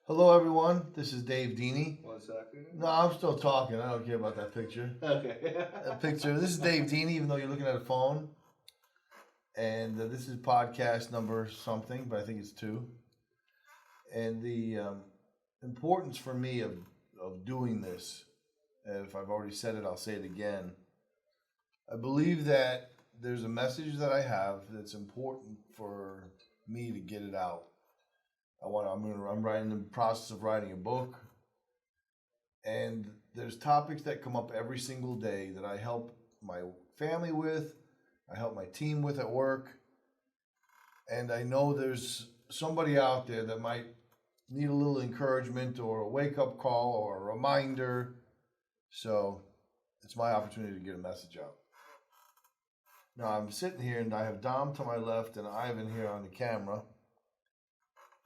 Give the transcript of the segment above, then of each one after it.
Hello, everyone. This is Dave Dini. 1 second. No, I'm still talking. I don't care about that picture. Okay. That picture. This is Dave Dini, even though you're looking at a phone. And this is podcast number something, but I think it's 2. And the importance for me of doing this, and if I've already said it, I'll say it again. I believe that there's a message that I have that's important for me to get it out. I'm writing in the process of writing a book, and there's topics that come up every single day that I help my family with, I help my team with at work, and I know there's somebody out there that might need a little encouragement or a wake-up call or a reminder, so it's my opportunity to get a message out. Now I'm sitting here and I have Dom to my left and Ivan here on the camera.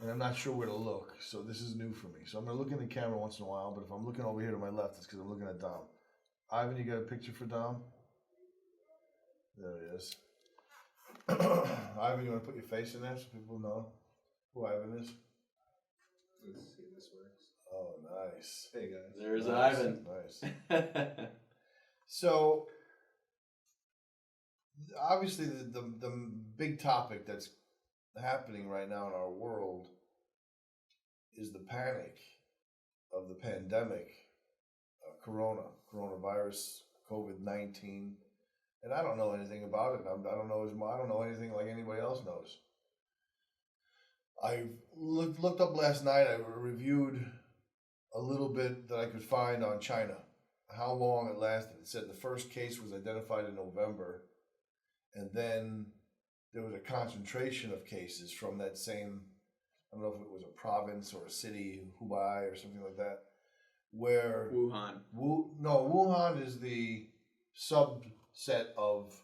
And I'm not sure where to look, so this is new for me. So I'm going to look in the camera once in a while, but if I'm looking over here to my left, it's because I'm looking at Dom. Ivan, you got a picture for Dom? There he is. Ivan, you want to put your face in there so people know who Ivan is? Let's see if this works. Oh, nice. Hey, guys. There's Nice, Ivan. Nice. So, obviously, the big topic that's happening right now in our world is the panic of the pandemic, coronavirus, COVID-19, and I don't know anything about it. I don't know anything like anybody else knows. I looked up last night. I reviewed a little bit that I could find on China, how long it lasted. It said the first case was identified in November, and then there was a concentration of cases from that same, I don't know if it was a province or a city, Hubei or something like that, where Wuhan. Wuhan is the subset of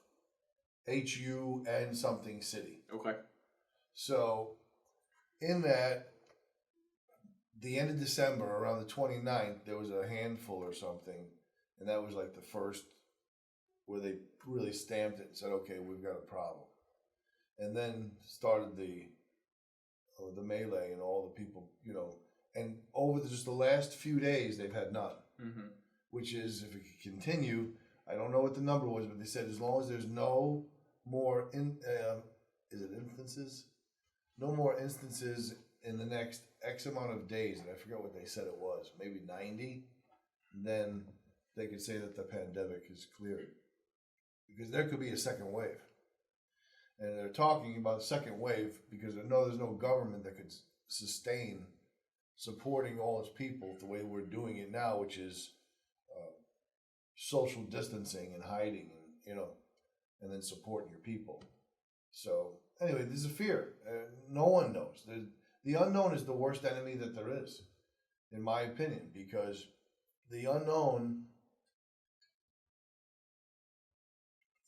HU and something city. Okay. So in that, the end of December, around the 29th, there was a handful or something, and that was like the first where they really stamped it and said, okay, we've got a problem. And then started the melee and all the people, and over just the last few days, they've had none. Mm-hmm. Which is, if it could continue, I don't know what the number was, but they said as long as there's no more instances? No more instances in the next X amount of days, and I forget what they said it was, maybe 90, then they could say that the pandemic is cleared. Because there could be a second wave. And they're talking about a second wave because there's no government that could sustain supporting all its people the way we're doing it now, which is social distancing and hiding, and then supporting your people. So anyway, there's a fear. No one knows. The unknown is the worst enemy that there is, in my opinion, because the unknown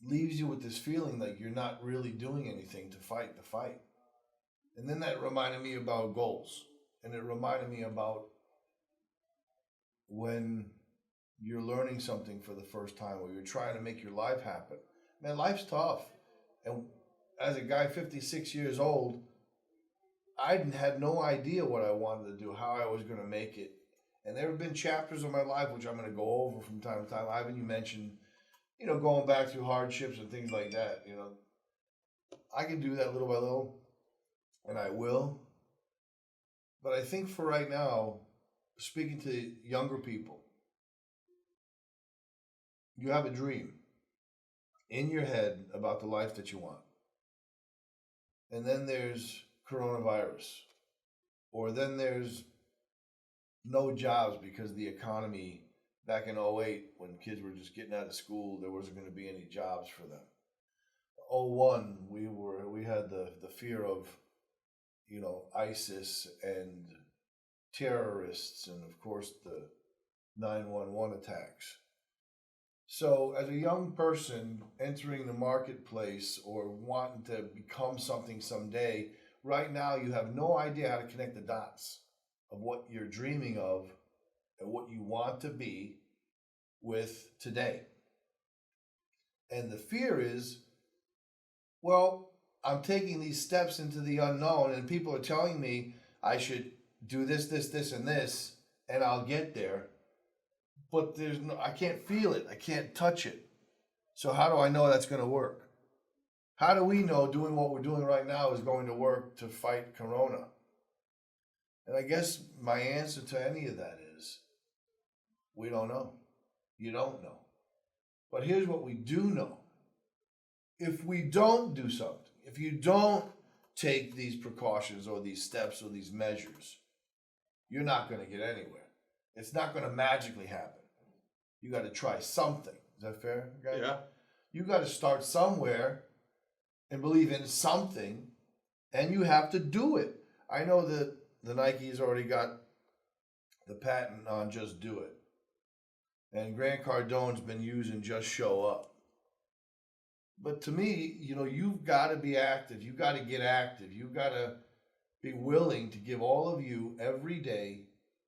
leaves you with this feeling like you're not really doing anything to fight the fight. And then that reminded me about goals. And it reminded me about when you're learning something for the first time or you're trying to make your life happen. Man, life's tough. And as a guy 56 years old, I had no idea what I wanted to do, how I was going to make it. And there have been chapters of my life which I'm going to go over from time to time. Ivan, you mentioned going back through hardships and things like that, I can do that little by little, and I will. But I think for right now, speaking to younger people, you have a dream in your head about the life that you want. And then there's coronavirus, or then there's no jobs because the economy. Back in 2008, when kids were just getting out of school, there wasn't going to be any jobs for them. 2001, we had the fear of, ISIS and terrorists, and of course the 9/11 attacks. So, as a young person entering the marketplace or wanting to become something someday, right now you have no idea how to connect the dots of what you're dreaming of and what you want to be with today. And the fear is, well, I'm taking these steps into the unknown and people are telling me I should do this, this, this, and this, and I'll get there. But I can't feel it. I can't touch it. So how do I know that's going to work? How do we know doing what we're doing right now is going to work to fight Corona? And I guess my answer to any of that is, we don't know. You don't know. But here's what we do know. If we don't do something, if you don't take these precautions or these steps or these measures, you're not going to get anywhere. It's not going to magically happen. You got to try something. Is that fair, guys? Yeah. You got to start somewhere and believe in something, and you have to do it. I know that the Nike's already got the patent on Just Do It. And Grant Cardone's been using Just Show Up. But to me, you've got to be active. You've got to get active. You've got to be willing to give all of you every day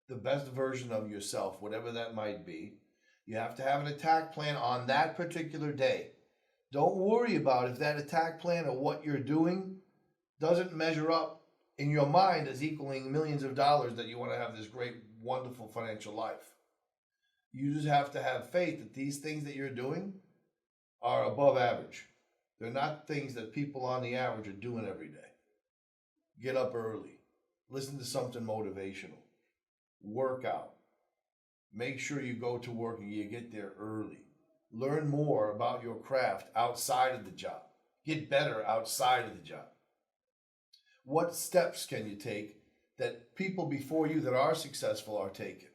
the best version of yourself, whatever that might be. You have to have an attack plan on that particular day. Don't worry about if that attack plan or what you're doing doesn't measure up in your mind as equaling millions of dollars that you want to have this great, wonderful financial life. You just have to have faith that these things that you're doing are above average. They're not things that people on the average are doing every day. Get up early. Listen to something motivational. Work out. Make sure you go to work and you get there early. Learn more about your craft outside of the job. Get better outside of the job. What steps can you take that people before you that are successful are taking?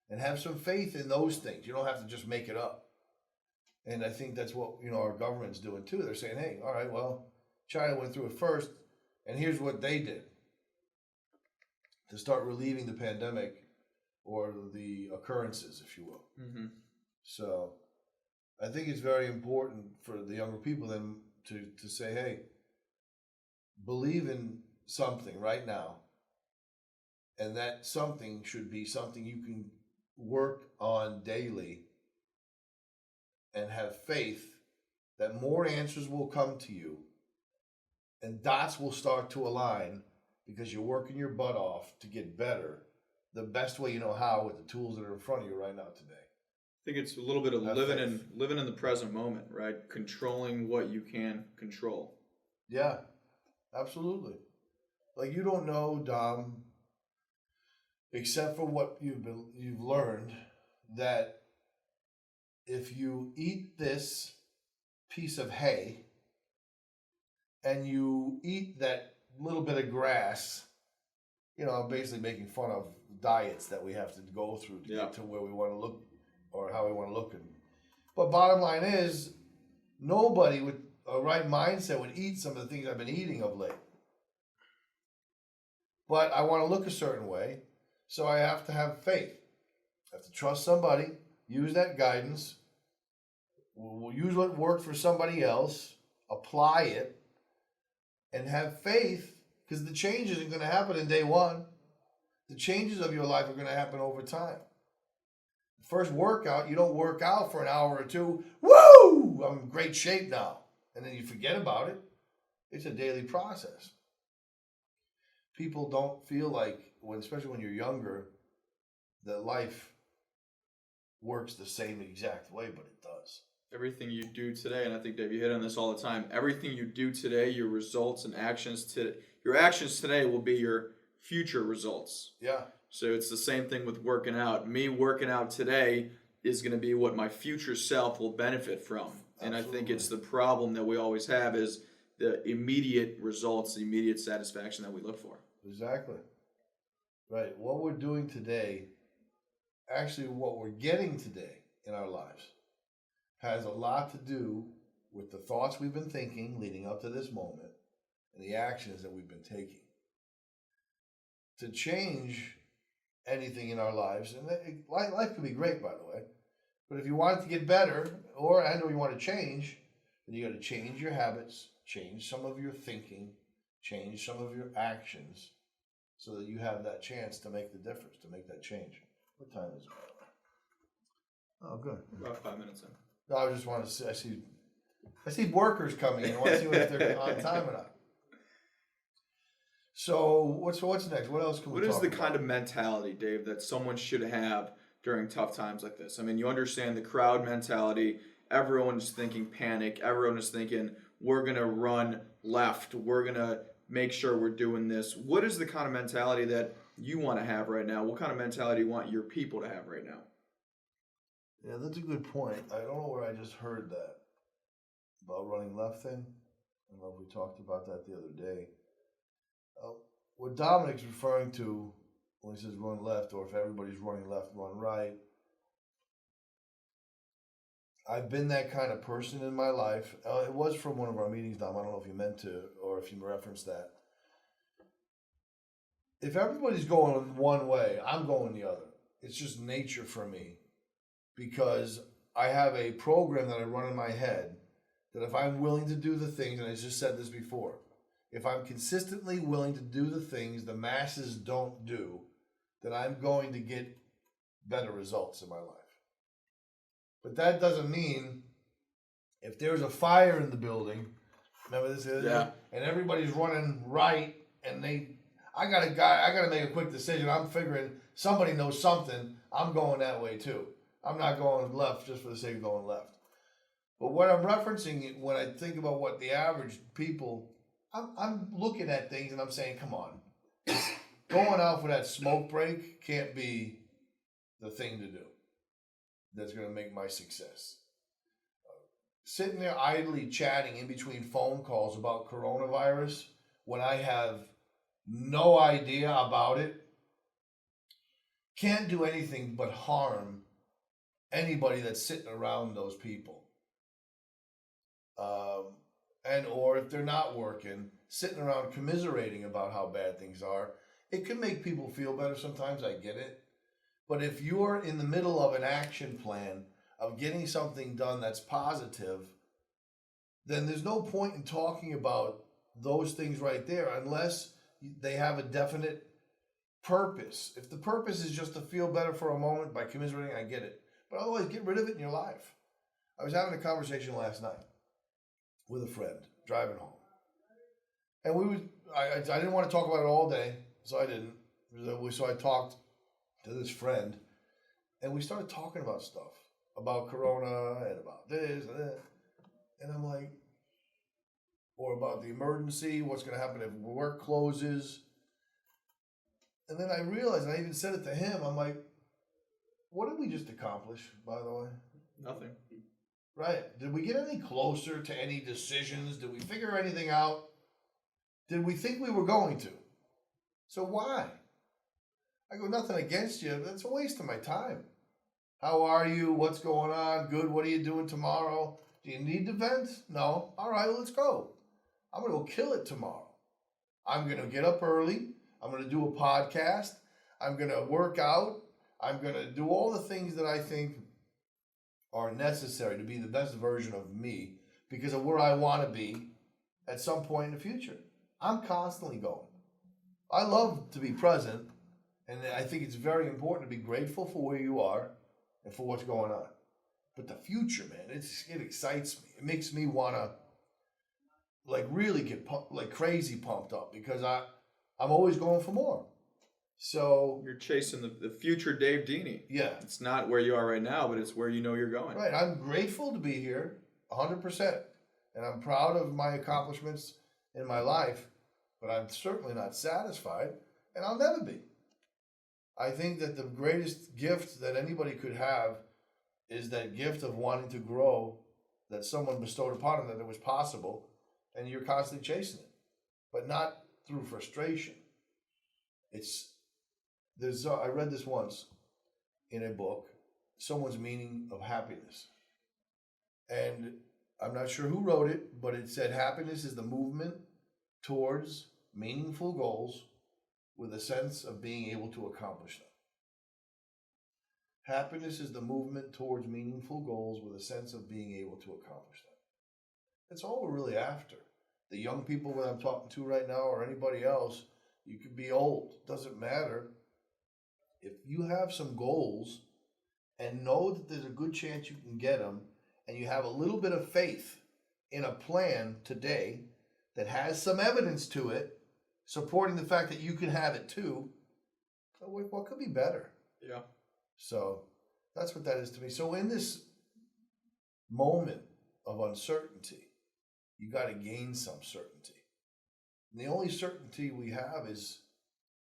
And have some faith in those things. You don't have to just make it up. And I think that's what our government's doing too. They're saying, hey, all right, well, China went through it first, and here's what they did to start relieving the pandemic or the occurrences, if you will. Mm-hmm. So I think it's very important for the younger people then to say, hey, believe in something right now, and that something should be something you can work on daily and have faith that more answers will come to you and dots will start to align because you're working your butt off to get better the best way you know how with the tools that are in front of you right now today. I think it's a little bit of Have living in the present moment, right? Controlling what you can control. Yeah, absolutely. Like, you don't know, Dom, except for what you've learned, that if you eat this piece of hay and you eat that little bit of grass, I'm basically making fun of diets that we have to go through to get to where we want to look or how we want to look. But bottom line is, nobody with a right mindset would eat some of the things I've been eating of late. But I want to look a certain way, so I have to have faith. I have to trust somebody, use that guidance, we'll use what worked for somebody else, apply it, and have faith, because the change isn't going to happen in day one. The changes of your life are going to happen over time. The first workout, you don't work out for an hour or two, woo, I'm in great shape now, and then you forget about it. It's a daily process. People don't feel like, especially when you're younger, that life works the same exact way, but it does. Everything you do today, and I think, Dave, you hit on this all the time, everything you do today, your results and actions your actions today will be your future results. Yeah. So it's the same thing with working out. Me working out today is going to be what my future self will benefit from. And Absolutely. I think it's the problem that we always have is the immediate results, the immediate satisfaction that we look for. Exactly. Right. What we're doing today, actually what we're getting today in our lives, has a lot to do with the thoughts we've been thinking leading up to this moment and the actions that we've been taking. To change anything in our lives, and life can be great, by the way, but if you want it to get better, or you want to change, then you got to change your habits, change some of your thinking, change some of your actions, so that you have that chance to make the difference, to make that change. What time is it, by the way? Oh, good. About 5 minutes in. No, I just want to see. I see workers coming in. I want to see if they're on time or not. So what's next? What else can we What is talk the about? kind of mentality, Dave, that someone should have during tough times like this? I mean, you understand the crowd mentality. Everyone's thinking panic. Everyone is thinking, we're going to run left. We're going to make sure we're doing this. What is the kind of mentality that you want to have right now? What kind of mentality do you want your people to have right now? Yeah, that's a good point. I don't know where I just heard that about running left thing. I don't know if we talked about that the other day. What Dominic's referring to when he says run left, or if everybody's running left, run right. I've been that kind of person in my life. It was from one of our meetings, Dom. I don't know if you meant to or if you referenced that. If everybody's going one way, I'm going the other. It's just nature for me because I have a program that I run in my head that if I'm willing to do the things, and I just said this before, if I'm consistently willing to do the things the masses don't do, then I'm going to get better results in my life. But that doesn't mean if there's a fire in the building, remember this? Yeah. And everybody's running right, and I got to make a quick decision. I'm figuring somebody knows something. I'm going that way too. I'm not going left just for the sake of going left. But what I'm referencing when I think about what the average people, I'm looking at things and I'm saying, come on, going out for that smoke break can't be the thing to do that's going to make my success. Sitting there idly chatting in between phone calls about coronavirus when I have no idea about it can't do anything but harm anybody that's sitting around those people. And or if they're not working, sitting around commiserating about how bad things are, it can make people feel better sometimes, I get it. But if you're in the middle of an action plan of getting something done that's positive, then there's no point in talking about those things right there unless they have a definite purpose. If the purpose is just to feel better for a moment by commiserating, I get it. But otherwise, get rid of it in your life. I was having a conversation last night with a friend driving home, and I didn't want to talk about it all day, so I didn't. So I talked to this friend, and we started talking about stuff, about Corona and about this and that, and I'm like, or about the emergency, what's going to happen if work closes, and then I realized, and I even said it to him, I'm like, what did we just accomplish, by the way? Nothing. Right. Did we get any closer to any decisions? Did we figure anything out? Did we think we were going to? So why? I go, nothing against you. That's a waste of my time. How are you? What's going on? Good. What are you doing tomorrow? Do you need to vent? No. All right, let's go. I'm going to go kill it tomorrow. I'm going to get up early. I'm going to do a podcast. I'm going to work out. I'm going to do all the things that I think are necessary to be the best version of me because of where I want to be at some point in the future. I'm constantly going. I love to be present, and I think it's very important to be grateful for where you are and for what's going on. But the future, man, it excites me. It makes me want to really get crazy pumped up because I'm always going for more. So you're chasing the future Dave Dini. Yeah. It's not where you are right now, but it's where you know you're going. Right. I'm grateful to be here 100%. And I'm proud of my accomplishments in my life, but I'm certainly not satisfied, and I'll never be. I think that the greatest gift that anybody could have is that gift of wanting to grow that someone bestowed upon them, that it was possible, and you're constantly chasing it, but not through frustration. I read this once in a book, Someone's Meaning of Happiness. And I'm not sure who wrote it, but it said happiness is the movement towards meaningful goals with a sense of being able to accomplish them. Happiness is the movement towards meaningful goals with a sense of being able to accomplish them. That's all we're really after. The young people that I'm talking to right now or anybody else, you could be old, doesn't matter. If you have some goals and know that there's a good chance you can get them, and you have a little bit of faith in a plan today that has some evidence to it, supporting the fact that you can have it too. So what could be better? Yeah. So that's what that is to me. So in this moment of uncertainty, you got to gain some certainty. And the only certainty we have is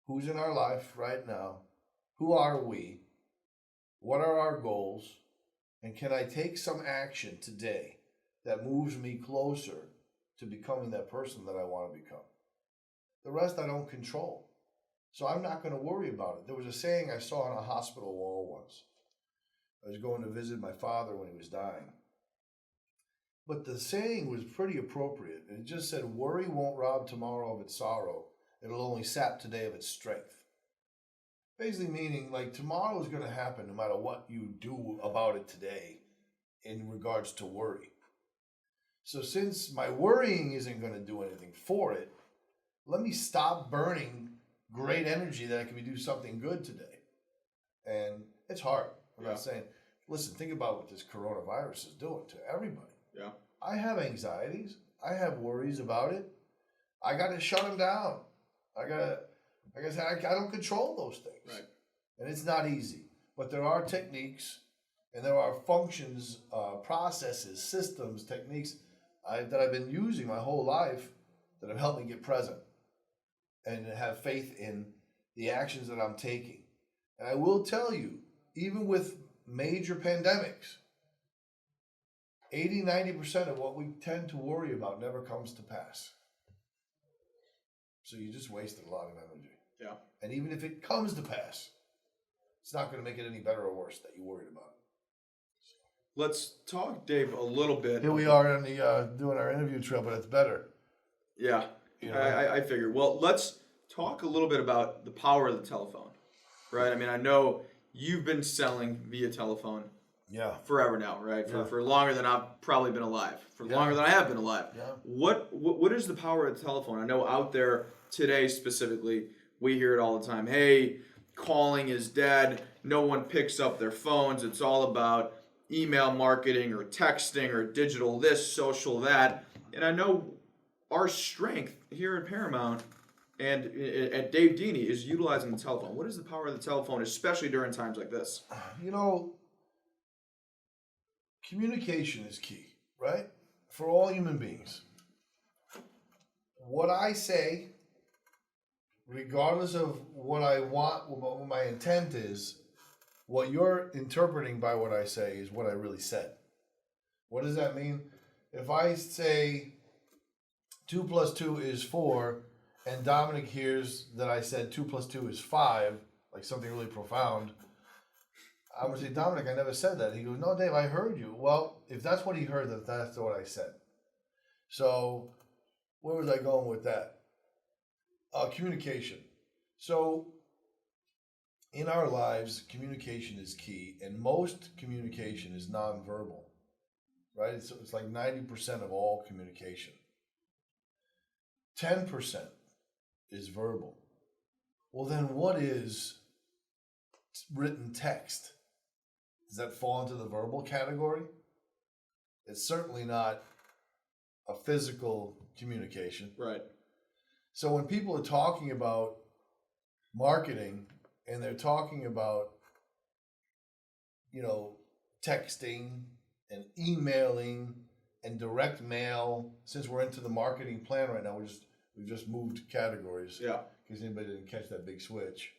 who's in our life right now, who are we, what are our goals, and can I take some action today that moves me closer to becoming that person that I want to become. The rest I don't control. So I'm not going to worry about it. There was a saying I saw on a hospital wall once. I was going to visit my father when he was dying. But the saying was pretty appropriate. It just said, worry won't rob tomorrow of its sorrow. It'll only sap today of its strength. Basically meaning like tomorrow is going to happen no matter what you do about it today in regards to worry. So since my worrying isn't going to do anything for it, let me stop burning great energy that I can do something good today. And it's hard. I'm not saying, listen, think about what this coronavirus is doing to everybody. Yeah. I have anxieties. I have worries about it. I got to shut them down. I don't control those things. Right. And it's not easy. But there are techniques and there are functions, processes, systems, techniques that I've been using my whole life that have helped me get present and have faith in the actions that I'm taking. And I will tell you, even with major pandemics, 80-90% of what we tend to worry about never comes to pass. So you just wasted a lot of energy. Yeah. And even if it comes to pass, it's not going to make it any better or worse that you worried about it. Let's talk, Dave, a little bit. Here we are in the doing our interview trail, but it's better. Yeah, You know? I figured. Well, let's talk a little bit about the power of the telephone, right? I mean, I know you've been selling via telephone forever now, right? For longer than I've probably been alive, for longer than I have been alive. Yeah. What is the power of the telephone? I know out there today specifically, we hear it all the time. Hey, calling is dead. No one picks up their phones. It's all about email marketing or texting or digital this, social that. And I know our strength here at Paramount and at Dave Dini is utilizing the telephone. What is the power of the telephone, especially during times like this? You know, communication is key, right? For all human beings. What I say, regardless of what I want, what my intent is, what you're interpreting by what I say is what I really said. What does that mean? If I say 2 + 2 is 4, and Dominic hears that I said 2 + 2 is 5, like something really profound, I would say, Dominic, I never said that. He goes, no, Dave, I heard you. Well, if that's what he heard, that's what I said. So where was I going with that? Communication. So in our lives, communication is key, and most communication is nonverbal, right? It's like 90% of all communication. 10% is verbal. Well, then what is written text? Does that fall into the verbal category? It's certainly not a physical communication. Right. So when people are talking about marketing and they're talking about, texting and emailing and direct mail, since we're into the marketing plan right now, we've just moved categories. Yeah. In case anybody didn't catch that big switch.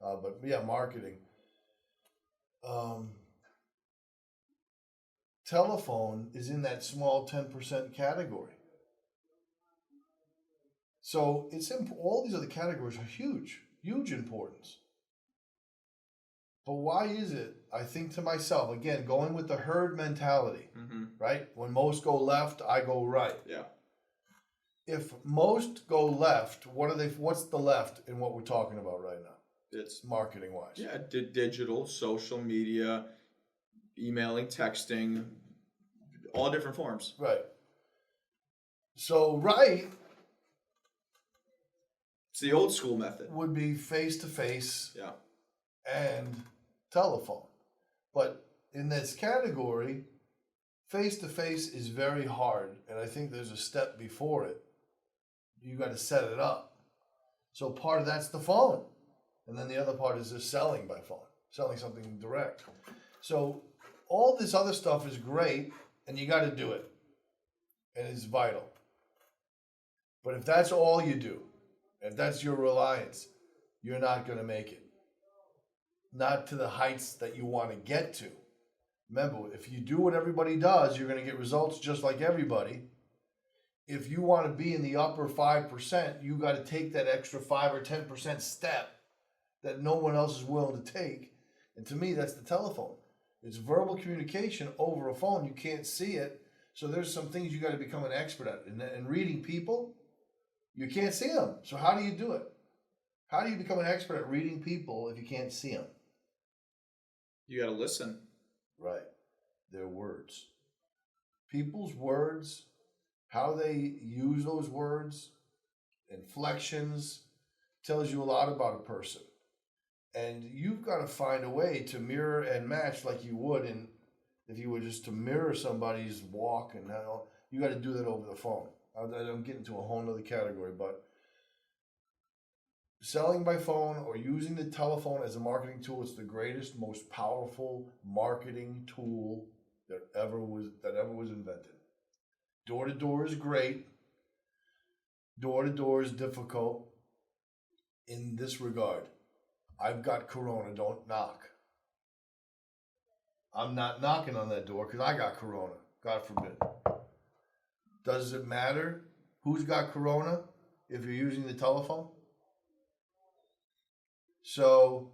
But yeah, marketing. Telephone is in that small 10% category. So all these other categories are huge importance. But why is it, I think to myself, again, going with the herd mentality, right? When most go left, I go right. Yeah. If most go left, what's the left in what we're talking about right now? It's marketing wise. Yeah, digital, social media, emailing, texting, all different forms. Right. So right, it's the old school method. Would be face-to-face. Yeah. And telephone. But in this category, face-to-face is very hard, and I think there's a step before it. You got to set it up. So part of that's the phone. And then the other part is just selling by phone, selling something direct. So all this other stuff is great, and you got to do it. And it's vital. But if that's all you do, if that's your reliance, you're not going to make it. Not to the heights that you want to get to. Remember, if you do what everybody does, you're going to get results just like everybody. If you want to be in the upper 5%, you got to take that extra 5 or 10% step that no one else is willing to take. And to me, that's the telephone. It's verbal communication over a phone. You can't see it. So there's some things you got to become an expert at. And reading people, you can't see them. So how do you do it? How do you become an expert at reading people if you can't see them? You got to listen. Right. Their words. People's words, how they use those words, inflections, tells you a lot about a person. And you've got to find a way to mirror and match like you would if you were just to mirror somebody's walk, and how you got to do that over the phone. I'm getting to a whole nother category, but selling by phone or using the telephone as a marketing tool is the greatest, most powerful marketing tool that ever was invented. Door to door is great. Door to door is difficult in this regard. I've got corona, don't knock. I'm not knocking on that door because I got corona, God forbid. Does it matter who's got corona if you're using the telephone? So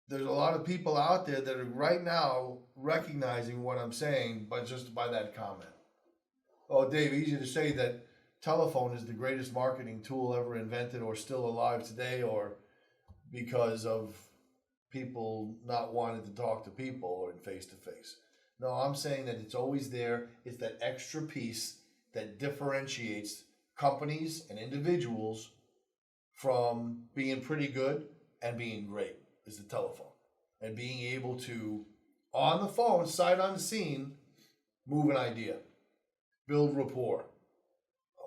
there's a lot of people out there that are right now recognizing what I'm saying, but just by that comment. Oh, Dave, easy to say that telephone is the greatest marketing tool ever invented or still alive today, or because of people not wanting to talk to people or in face to face. No, I'm saying that it's always there. It's that extra piece that differentiates companies and individuals from being pretty good and being great, is the telephone. And being able to, on the phone, sight unseen, move an idea, build rapport,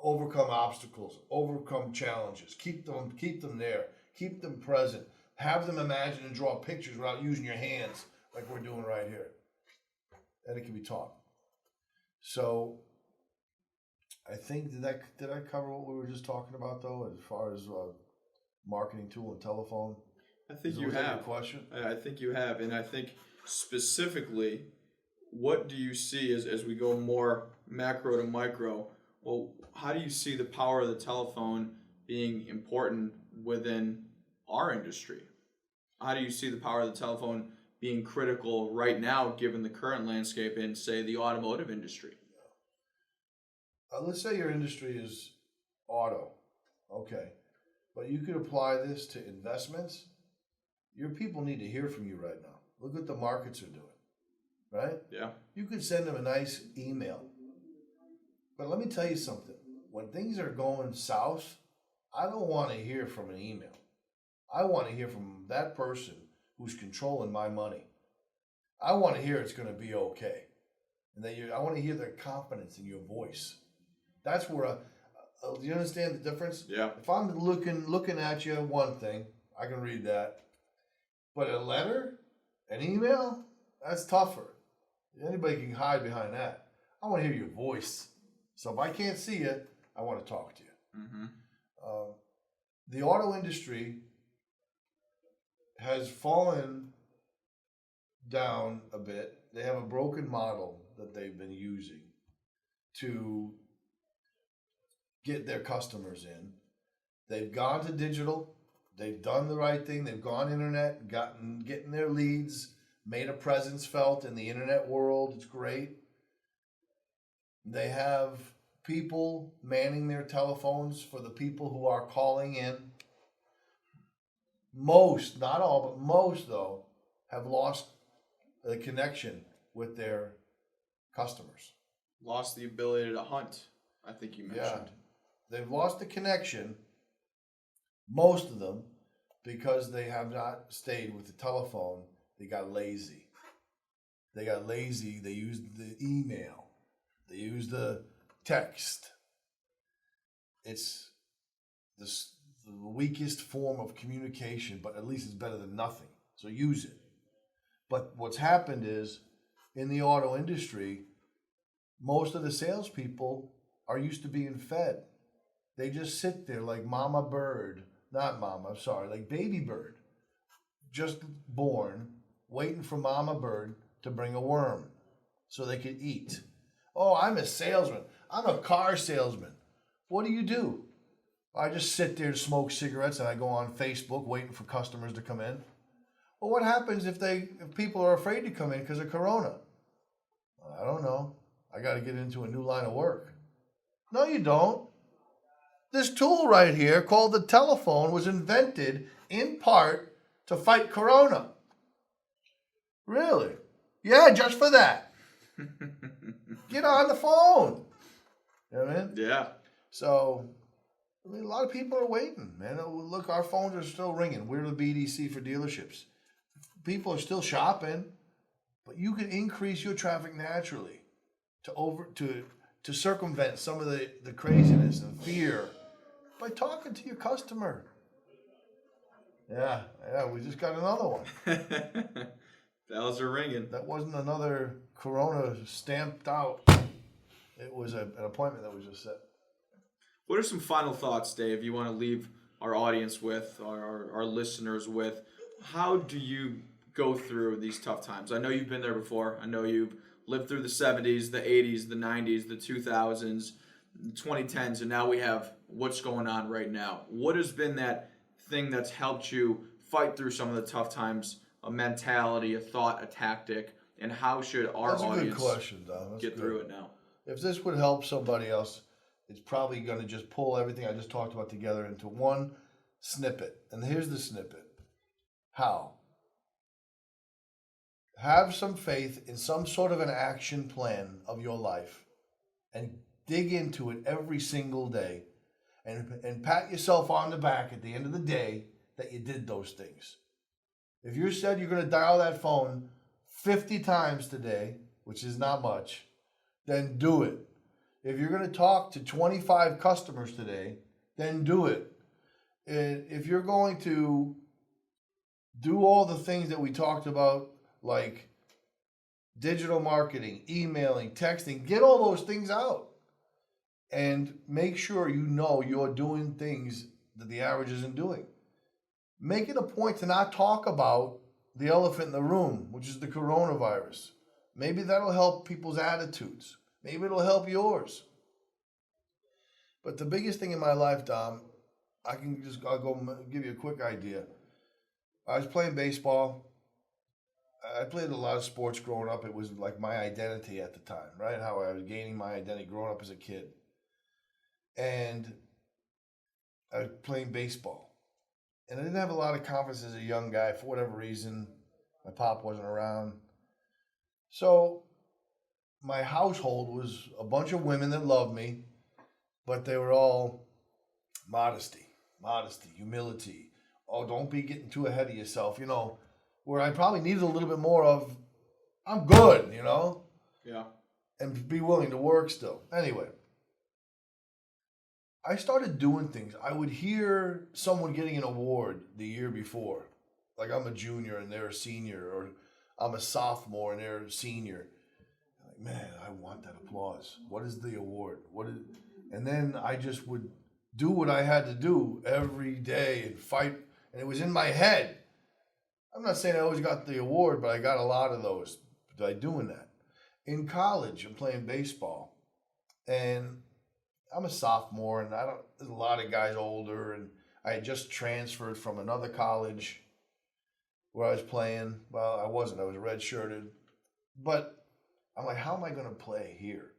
overcome obstacles, overcome challenges, keep them there, keep them present, have them imagine and draw pictures without using your hands like we're doing right here. And it can be taught. So I think, did I cover what we were just talking about, though, as far as marketing tool and telephone? I think you have. Your question? I think you have. And I think specifically, what do you see as we go more macro to micro? Well, how do you see the power of the telephone being important within our industry? How do you see the power of the telephone being critical right now, given the current landscape in, say, the automotive industry? Let's say your industry is auto. Okay. But you could apply this to investments. Your people need to hear from you right now. Look what the markets are doing. Right? Yeah. You could send them a nice email. But let me tell you something. When things are going south, I don't want to hear from an email. I want to hear from that person who's controlling my money. I want to hear it's going to be okay. And that I want to hear the confidence in your voice. That's where do you understand the difference? Yeah. If I'm looking at you, one thing, I can read that. But a letter, an email, that's tougher. Anybody can hide behind that. I want to hear your voice. So if I can't see you, I want to talk to you. Mm-hmm. The auto industry has fallen down a bit. They have a broken model that they've been using to get their customers in. They've gone to digital. They've done the right thing. They've gone internet, getting their leads, made a presence felt in the internet world. It's great. They have people manning their telephones for the people who are calling in. Most, not all, but most, though, have lost the connection with their customers. Lost the ability to hunt, I think you mentioned. Yeah. They've lost the connection, most of them, because they have not stayed with the telephone. They got lazy. They used the email. They used the text. this the weakest form of communication, but at least it's better than nothing. So use it. But what's happened is in the auto industry, most of the salespeople are used to being fed. They just sit there like mama bird, not mama, I'm sorry, like baby bird, just born, waiting for mama bird to bring a worm so they could eat. Oh, I'm a salesman. I'm a car salesman. What do? I just sit there and smoke cigarettes and I go on Facebook waiting for customers to come in. Well, what happens if people are afraid to come in because of Corona? I don't know. I got to get into a new line of work. No, you don't. This tool right here called the telephone was invented in part to fight Corona. Really? Yeah, just for that. Get on the phone. You know what I mean? Yeah. So, I mean, a lot of people are waiting, man. Look, our phones are still ringing. We're the BDC for dealerships. People are still shopping, but you can increase your traffic naturally to circumvent some of the craziness and fear by talking to your customer. Yeah, we just got another one. Bells are ringing. That wasn't another Corona stamped out. It was an appointment that was just set. What are some final thoughts, Dave, you want to leave our audience with, our listeners with? How do you go through these tough times? I know you've been there before. I know you've lived through the 70s, the 80s, the 90s, the 2000s, the 2010s, and now we have what's going on right now. What has been that thing that's helped you fight through some of the tough times, a mentality, a thought, a tactic, and how should our That's audience a good question, Dom. get through it now? If this would help somebody else, it's probably going to just pull everything I just talked about together into one snippet. And here's the snippet. How? Have some faith in some sort of an action plan of your life and dig into it every single day and pat yourself on the back at the end of the day that you did those things. If you said you're going to dial that phone 50 times today, which is not much, then do it. If you're going to talk to 25 customers today, then do it. And if you're going to do all the things that we talked about, like digital marketing, emailing, texting, get all those things out. And make sure you know you're doing things that the average isn't doing. Make it a point to not talk about the elephant in the room, which is the coronavirus. Maybe that'll help people's attitudes. Maybe it'll help yours. But the biggest thing in my life, Dom, I'll go give you a quick idea. I was playing baseball. I played a lot of sports growing up. It was like my identity at the time, right? How I was gaining my identity growing up as a kid. And I was playing baseball. And I didn't have a lot of confidence as a young guy for whatever reason. My pop wasn't around. So my household was a bunch of women that loved me, but they were all modesty, humility. Oh, don't be getting too ahead of yourself, where I probably needed a little bit more of, I'm good, Yeah. And be willing to work still. Anyway, I started doing things. I would hear someone getting an award the year before, like I'm a junior and they're a senior, or I'm a sophomore and they're a senior. Like, man, I want that applause. What is the award? And then I just would do what I had to do every day and fight, and it was in my head. I'm not saying I always got the award, but I got a lot of those by doing that. In college, I'm playing baseball, and I'm a sophomore, and there's a lot of guys older, and I had just transferred from another college where I was playing. Well, I wasn't. I was redshirted. But I'm like, how am I going to play here?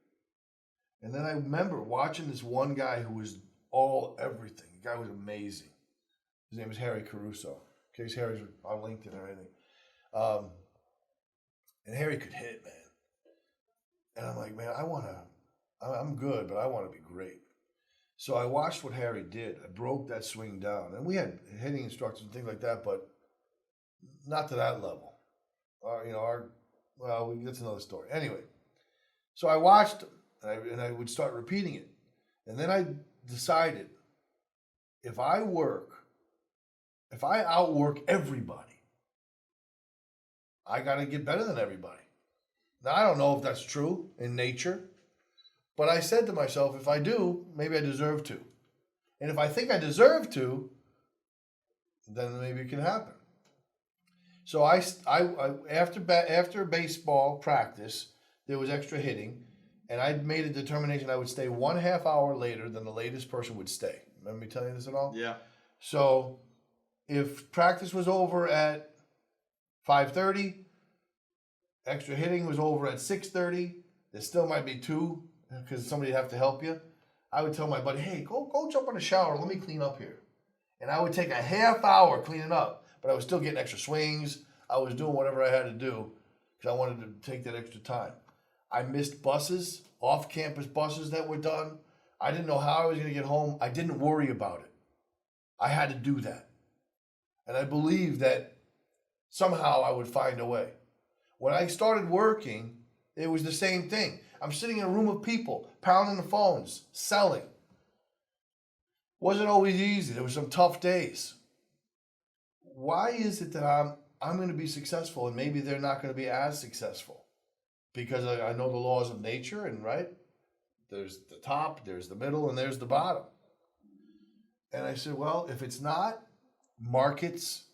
And then I remember watching this one guy who was everything. The guy was amazing. His name was Harry Caruso. In case Harry's on LinkedIn or anything. And Harry could hit, man. And I'm like, man, I'm good, but I want to be great. So I watched what Harry did. I broke that swing down. And we had hitting instructors and things like that, but not to that level. That's another story. Anyway, so I watched him, and I would start repeating it. And then I decided, if I outwork everybody, I got to get better than everybody. Now, I don't know if that's true in nature, but I said to myself, if I do, maybe I deserve to. And if I think I deserve to, then maybe it can happen. So after baseball practice, there was extra hitting, and I made a determination I would stay 1/2 hour later than the latest person would stay. Remember me telling you this at all? Yeah. So if practice was over at 5:30, extra hitting was over at 6:30, there still might be 2 because somebody would have to help you. I would tell my buddy, hey, go jump in the shower. Let me clean up here. And I would take a 1/2 hour cleaning up, but I was still getting extra swings. I was doing whatever I had to do because I wanted to take that extra time. I missed buses, off-campus buses that were done. I didn't know how I was going to get home. I didn't worry about it. I had to do that. And I believed that somehow I would find a way. When I started working, it was the same thing. I'm sitting in a room of people, pounding the phones, selling. Wasn't always easy. There were some tough days. Why is it that I'm going to be successful and maybe they're not going to be as successful? Because I know the laws of nature, and right, there's the top, there's the middle, and there's the bottom. And I said, well, if it's not markets,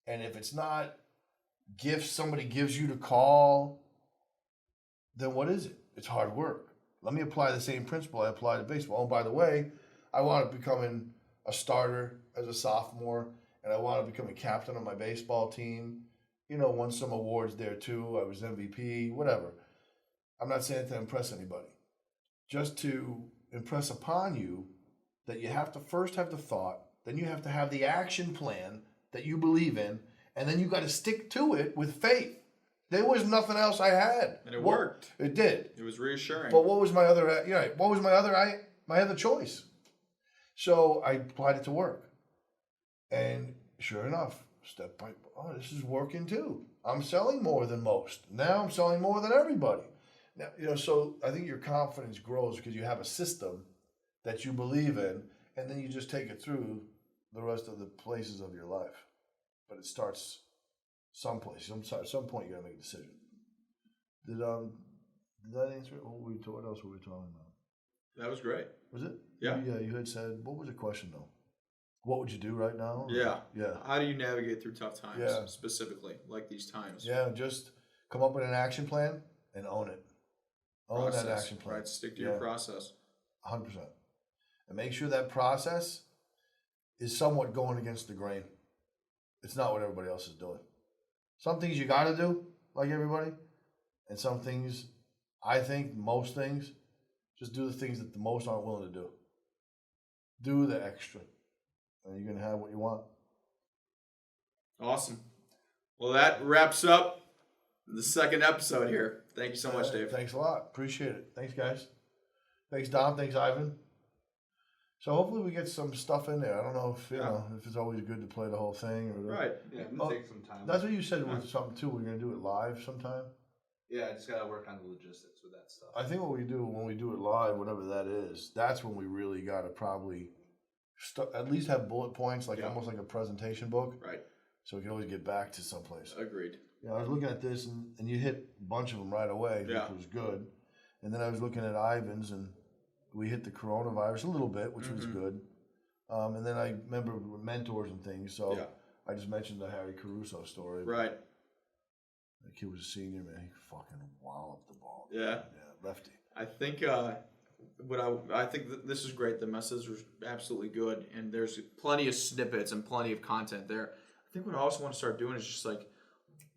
and if it's not gifts somebody gives you to call, then what is it? It's hard work. Let me apply the same principle I apply to baseball. Oh, by the way, I want to become a starter as a sophomore, and I want to become a captain on my baseball team. You know, won some awards there too. I was MVP, whatever. I'm not saying it to impress anybody. Just to impress upon you that you have to first have the thought, then you have to have the action plan that you believe in, and then you got to stick to it with faith. There was nothing else I had. And it worked. It did. It was reassuring. But what was my other choice? So I applied it to work. And sure enough, this is working too. I'm selling more than most. Now I'm selling more than everybody. Now, so I think your confidence grows because you have a system that you believe in, and then you just take it through the rest of the places of your life. But it starts someplace. At some point, you got to make a decision. Did that answer it? What else were we talking about? That was great. Was it? Yeah. Yeah, you had said, what was the question though? What would you do right now? Yeah. Yeah. How do you navigate through tough times, Yeah. specifically, like these times? Yeah, just come up with an action plan and own it. Own that action plan. Right, stick to your process. 100%. And make sure that process is somewhat going against the grain. It's not what everybody else is doing. Some things you got to do, like everybody, and some things, I think, most things, just do the things that the most aren't willing to do. Do the extra, and you're going to have what you want. Awesome. Well, that wraps up the second episode here. Thank you so much, Dave. Thanks a lot. Appreciate it. Thanks, guys. Thanks, Dom. Thanks, Ivan. So hopefully we get some stuff in there. I don't know if if it's always good to play the whole thing or right. Yeah, it's gonna take some time. That's what you said with something too. We're gonna do it live sometime. Yeah, I just gotta work on the logistics with that stuff. I think what we do when we do it live, whatever that is, that's when we really gotta probably at least have bullet points, like almost like a presentation book. Right. So we can always get back to someplace. Agreed. Yeah, I was looking at this and you hit a bunch of them right away, which was good. And then I was looking at Ivan's and we hit the coronavirus a little bit, which was good. And then I remember mentors and things, so I just mentioned the Harry Caruso story. Right. The kid was a senior, man. He fucking walloped the ball. Yeah. Yeah, lefty. I think I think this is great. The message was absolutely good, and there's plenty of snippets and plenty of content there. I think what I also want to start doing is just like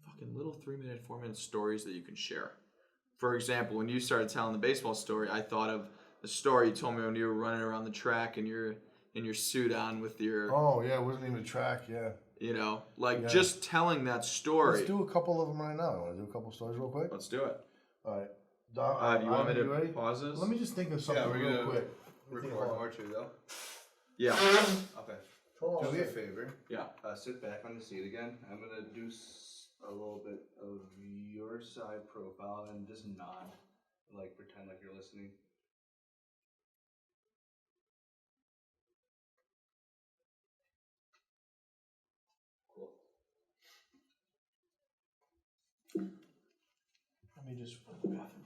fucking little 3-minute, 4-minute stories that you can share. For example, when you started telling the baseball story, I thought of the story you told me when you were running around the track and you're in your suit on with your... Oh, yeah, it wasn't even a track, yeah. You know, like just telling that story. Let's do a couple of them right now. Want to do a couple stories real quick? Let's do it. All right. Don, do you want me to ready? pause this? Let me just think of something real quick. Record more too, though. Yeah. Okay. Hold Do on. me a favor. Yeah. Sit back on the seat again. I'm gonna do a little bit of your side profile and just nod, like pretend like you're listening. Let me just go to the bathroom.